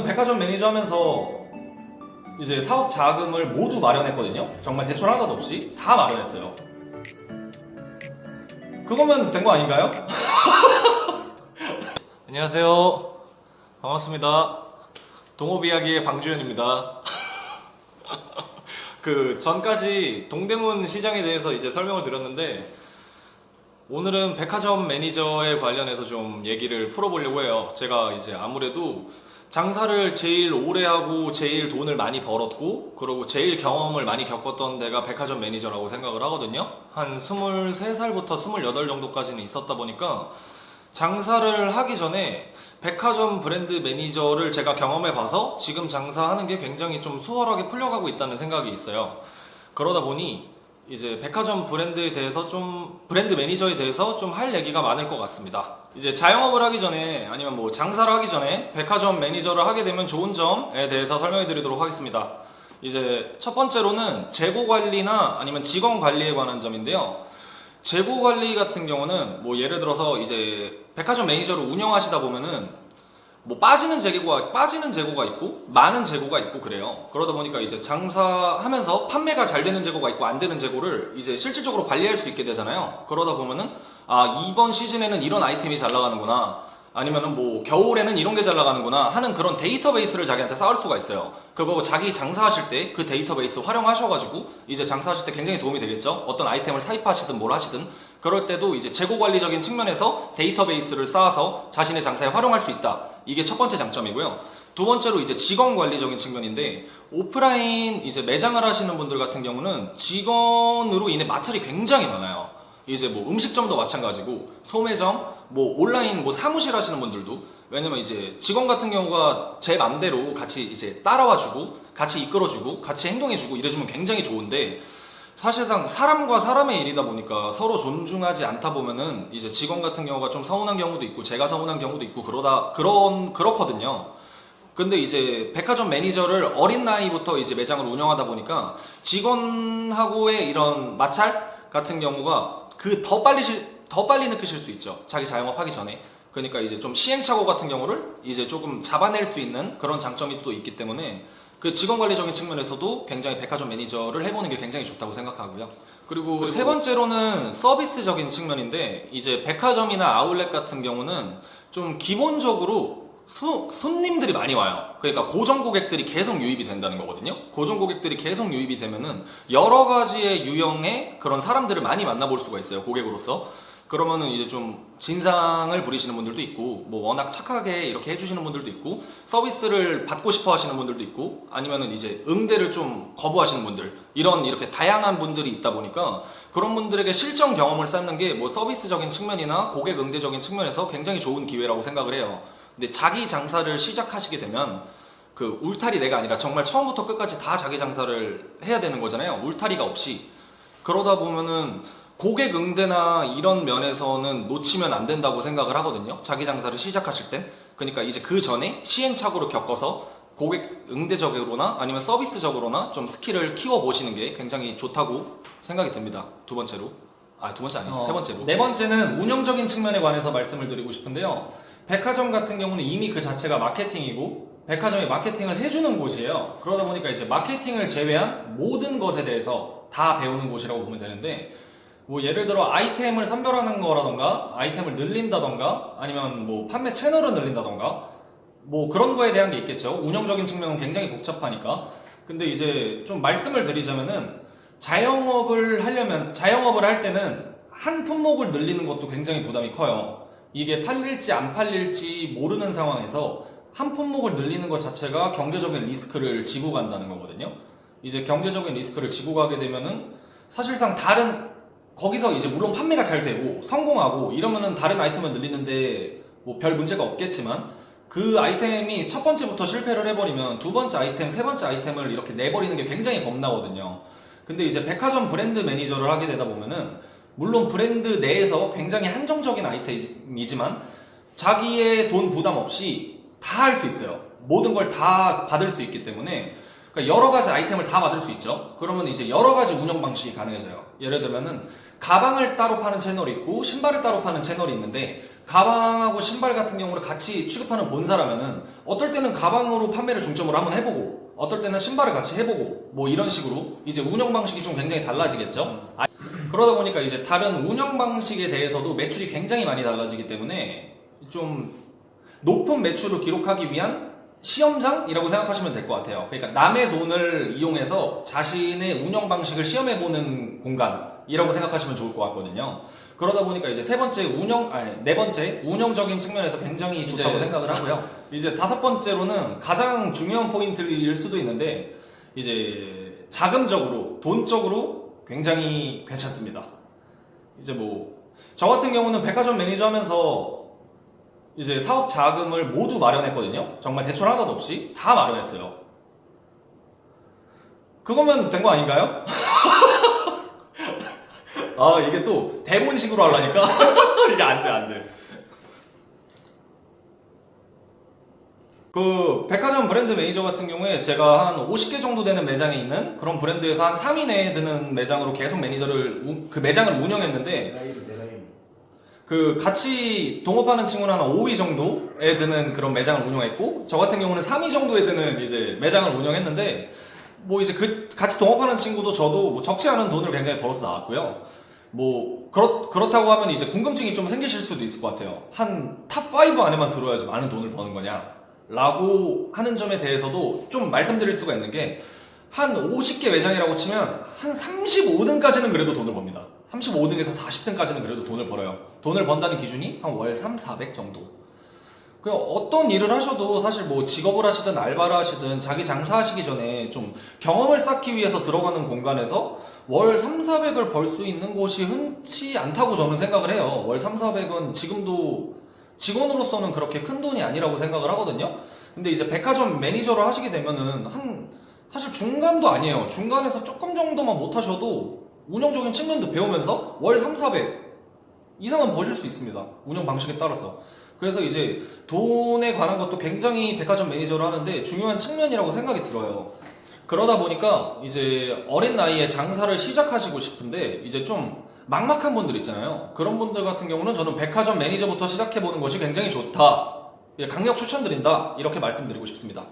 백화점 매니저 하면서 이제 사업 자금을 모두 마련했거든요. 정말 대출 하나도 없이 다 마련했어요. 그거면 된 거 아닌가요? 안녕하세요. 반갑습니다. 동업이야기의 방주현입니다. 전까지 동대문 시장에 대해서 이제 설명을 드렸는데, 오늘은 백화점 매니저에 관련해서 좀 얘기를 풀어보려고 해요. 제가 이제 아무래도 장사를 제일 오래 하고 제일 돈을 많이 벌었고, 그리고 제일 경험을 많이 겪었던 데가 백화점 매니저라고 생각을 하거든요. 한 23살부터 28 정도까지는 있었다 보니까 장사를 하기 전에 백화점 브랜드 매니저를 제가 경험해 봐서 지금 장사하는 게 굉장히 좀 수월하게 풀려가고 있다는 생각이 있어요. 그러다 보니 이제 백화점 브랜드에 대해서 브랜드 매니저에 대해서 좀 할 얘기가 많을 것 같습니다. 이제 자영업을 하기 전에, 아니면 뭐 장사를 하기 전에 백화점 매니저를 하게 되면 좋은 점에 대해서 설명해 드리도록 하겠습니다. 이제 첫 번째로는 재고 관리나 아니면 직원 관리에 관한 점인데요. 재고 관리 같은 경우는 뭐 예를 들어서 이제 백화점 매니저를 운영하시다 보면은 뭐 빠지는 재고가 있고 많은 재고가 있고 그래요. 그러다 보니까 이제 장사하면서 판매가 잘 되는 재고가 있고 안 되는 재고를 이제 실질적으로 관리할 수 있게 되잖아요. 그러다 보면은 이번 시즌에는 이런 아이템이 잘 나가는구나, 아니면은 뭐 겨울에는 이런 게 잘 나가는구나 하는 그런 데이터베이스를 자기한테 쌓을 수가 있어요. 그거 자기 장사하실 때 그 데이터베이스 활용하셔가지고 이제 장사하실 때 굉장히 도움이 되겠죠. 어떤 아이템을 사입하시든 뭘 하시든 그럴 때도 이제 재고 관리적인 측면에서 데이터베이스를 쌓아서 자신의 장사에 활용할 수 있다. 이게 첫 번째 장점이고요. 두 번째로 이제 직원 관리적인 측면인데, 오프라인 이제 매장을 하시는 분들 같은 경우는 직원으로 인해 마찰이 굉장히 많아요. 이제 뭐 음식점도 마찬가지고 소매점, 뭐 온라인 뭐 사무실 하시는 분들도, 왜냐면 이제 직원 같은 경우가 제 맘대로 같이 이제 따라와주고 같이 이끌어주고 같이 행동해주고 이래주면 굉장히 좋은데, 사실상 사람과 사람의 일이다 보니까 서로 존중하지 않다 보면은 이제 직원 같은 경우가 좀 서운한 경우도 있고 제가 서운한 경우도 있고 그렇거든요. 근데 이제 백화점 매니저를 어린 나이부터 이제 매장을 운영하다 보니까 직원하고의 이런 마찰 같은 경우가 더 빨리 느끼실 수 있죠. 자기 자영업하기 전에. 그러니까 이제 좀 시행착오 같은 경우를 이제 조금 잡아낼 수 있는 그런 장점이 또 있기 때문에 그 직원 관리적인 측면에서도 굉장히 백화점 매니저를 해보는 게 굉장히 좋다고 생각하고요. 그리고 세 번째로는 서비스적인 측면인데, 이제 백화점이나 아울렛 같은 경우는 좀 기본적으로 손님들이 많이 와요. 그러니까 고정 고객들이 계속 유입이 된다는 거거든요. 고정 고객들이 계속 유입이 되면은 여러 가지의 유형의 그런 사람들을 많이 만나볼 수가 있어요, 고객으로서. 그러면은 이제 좀 진상을 부리시는 분들도 있고, 뭐 워낙 착하게 이렇게 해주시는 분들도 있고, 서비스를 받고 싶어 하시는 분들도 있고, 아니면은 이제 응대를 좀 거부하시는 분들, 이렇게 다양한 분들이 있다 보니까 그런 분들에게 실전 경험을 쌓는 게 뭐 서비스적인 측면이나 고객 응대적인 측면에서 굉장히 좋은 기회라고 생각을 해요. 근데 자기 장사를 시작하시게 되면 그 울타리 내가 아니라 정말 처음부터 끝까지 다 자기 장사를 해야 되는 거잖아요. 울타리가 없이. 그러다 보면은 고객 응대나 이런 면에서는 놓치면 안 된다고 생각을 하거든요. 자기 장사를 시작하실 땐. 그러니까 이제 그 전에 시행착오를 겪어서 고객 응대적으로나 아니면 서비스적으로나 좀 스킬을 키워보시는 게 굉장히 좋다고 생각이 듭니다. 두 번째로. 두 번째 아니죠. 세 번째로. 네 번째는 운영적인 측면에 관해서 말씀을 드리고 싶은데요. 백화점 같은 경우는 이미 그 자체가 마케팅이고 백화점이 마케팅을 해주는 곳이에요. 그러다 보니까 이제 마케팅을 제외한 모든 것에 대해서 다 배우는 곳이라고 보면 되는데, 뭐 예를 들어 아이템을 선별하는 거라던가 아이템을 늘린다던가 아니면 뭐 판매 채널을 늘린다던가 뭐 그런 거에 대한 게 있겠죠. 운영적인 측면은 굉장히 복잡하니까. 근데 이제 좀 말씀을 드리자면은 자영업을 할 때는 한 품목을 늘리는 것도 굉장히 부담이 커요. 이게 팔릴지 안 팔릴지 모르는 상황에서 한 품목을 늘리는 것 자체가 경제적인 리스크를 지고 간다는 거거든요. 이제 경제적인 리스크를 지고 가게 되면은 사실상 거기서 이제 물론 판매가 잘 되고 성공하고 이러면은 다른 아이템을 늘리는데 뭐 별 문제가 없겠지만, 그 아이템이 첫 번째부터 실패를 해버리면 두 번째 아이템, 세 번째 아이템을 이렇게 내버리는 게 굉장히 겁나거든요. 근데 이제 백화점 브랜드 매니저를 하게 되다 보면은 물론 브랜드 내에서 굉장히 한정적인 아이템이지만 자기의 돈 부담 없이 다 할 수 있어요. 모든 걸 다 받을 수 있기 때문에, 그러니까 여러 가지 아이템을 다 받을 수 있죠. 그러면 이제 여러 가지 운영 방식이 가능해져요. 예를 들면은 가방을 따로 파는 채널이 있고 신발을 따로 파는 채널이 있는데, 가방하고 신발 같은 경우를 같이 취급하는 본사라면은 어떨 때는 가방으로 판매를 중점으로 한번 해보고 어떨 때는 신발을 같이 해보고 뭐 이런 식으로 이제 운영 방식이 좀 굉장히 달라지겠죠. 그러다 보니까 이제 다른 운영 방식에 대해서도 매출이 굉장히 많이 달라지기 때문에 좀 높은 매출을 기록하기 위한 시험장이라고 생각하시면 될 것 같아요. 그러니까 남의 돈을 이용해서 자신의 운영 방식을 시험해보는 공간이라고 생각하시면 좋을 것 같거든요. 그러다 보니까 이제 네 번째 운영적인 측면에서 굉장히 좋다고 생각을 하고요. 이제 다섯 번째로는 가장 중요한 포인트일 수도 있는데 이제 자금적으로 돈적으로 굉장히 괜찮습니다. 이제 뭐 저 같은 경우는 백화점 매니저 하면서 이제 사업 자금을 모두 마련했거든요. 정말 대출 하나도 없이 다 마련했어요. 그거면 된 거 아닌가요? 아, 이게 또 대본식으로 하려니까 이게 안 돼. 그 백화점 브랜드 매니저 같은 경우에 제가 한 50개 정도 되는 매장에 있는 그런 브랜드에서 한 3위 내에 드는 매장으로 계속 그 매장을 운영했는데 그 같이 동업하는 친구는 한 5위 정도에 드는 그런 매장을 운영했고 저 같은 경우는 3위 정도에 드는 이제 매장을 운영했는데 뭐 이제 같이 동업하는 친구도 저도 뭐 적지 않은 돈을 굉장히 벌어서 나왔고요. 뭐 그렇다고 하면 이제 궁금증이 좀 생기실 수도 있을 것 같아요. 한 탑5 안에만 들어야지 많은 돈을 버는 거냐 라고 하는 점에 대해서도 좀 말씀드릴 수가 있는 게 한 50개 매장이라고 치면 한 35등까지는 그래도 돈을 법니다. 35등에서 40등까지는 그래도 돈을 벌어요. 돈을 번다는 기준이 한 월 3, 400 정도. 그냥 어떤 일을 하셔도 사실 뭐 직업을 하시든 알바를 하시든 자기 장사하시기 전에 좀 경험을 쌓기 위해서 들어가는 공간에서 월 3, 400을 벌 수 있는 곳이 흔치 않다고 저는 생각을 해요. 월 3, 400은 지금도 직원으로서는 그렇게 큰 돈이 아니라고 생각을 하거든요. 근데 이제 백화점 매니저를 하시게 되면은 사실 중간도 아니에요. 중간에서 조금 정도만 못 하셔도 운영적인 측면도 배우면서 월 3, 400 이상은 버실 수 있습니다. 운영 방식에 따라서. 그래서 이제 돈에 관한 것도 굉장히 백화점 매니저를 하는데 중요한 측면이라고 생각이 들어요. 그러다 보니까 이제 어린 나이에 장사를 시작하시고 싶은데 이제 좀 막막한 분들 있잖아요. 그런 분들 같은 경우는 저는 백화점 매니저부터 시작해보는 것이 굉장히 좋다. 강력 추천드린다. 이렇게 말씀드리고 싶습니다.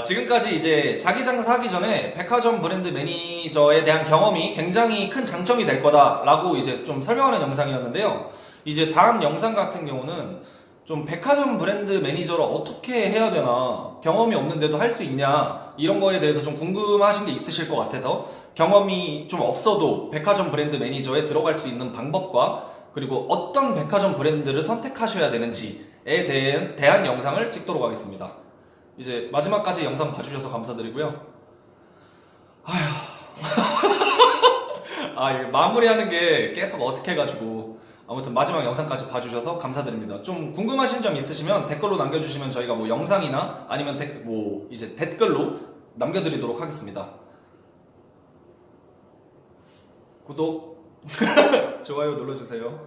지금까지 이제 자기 장사하기 전에 백화점 브랜드 매니저에 대한 경험이 굉장히 큰 장점이 될 거다라고 이제 좀 설명하는 영상이었는데요. 이제 다음 영상 같은 경우는 좀 백화점 브랜드 매니저를 어떻게 해야 되나, 경험이 없는데도 할 수 있냐, 이런 거에 대해서 좀 궁금하신 게 있으실 것 같아서 경험이 좀 없어도 백화점 브랜드 매니저에 들어갈 수 있는 방법과 그리고 어떤 백화점 브랜드를 선택하셔야 되는지에 대한 영상을 찍도록 하겠습니다. 이제 마지막까지 영상 봐주셔서 감사드리고요. 이게 마무리하는 게 계속 어색해가지고 아무튼 마지막 영상까지 봐주셔서 감사드립니다. 좀 궁금하신 점 있으시면 댓글로 남겨주시면 저희가 뭐 영상이나 아니면 이제 댓글로 남겨드리도록 하겠습니다. 구독, 좋아요 눌러주세요.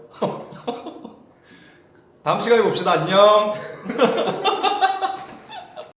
다음 시간에 봅시다. 안녕.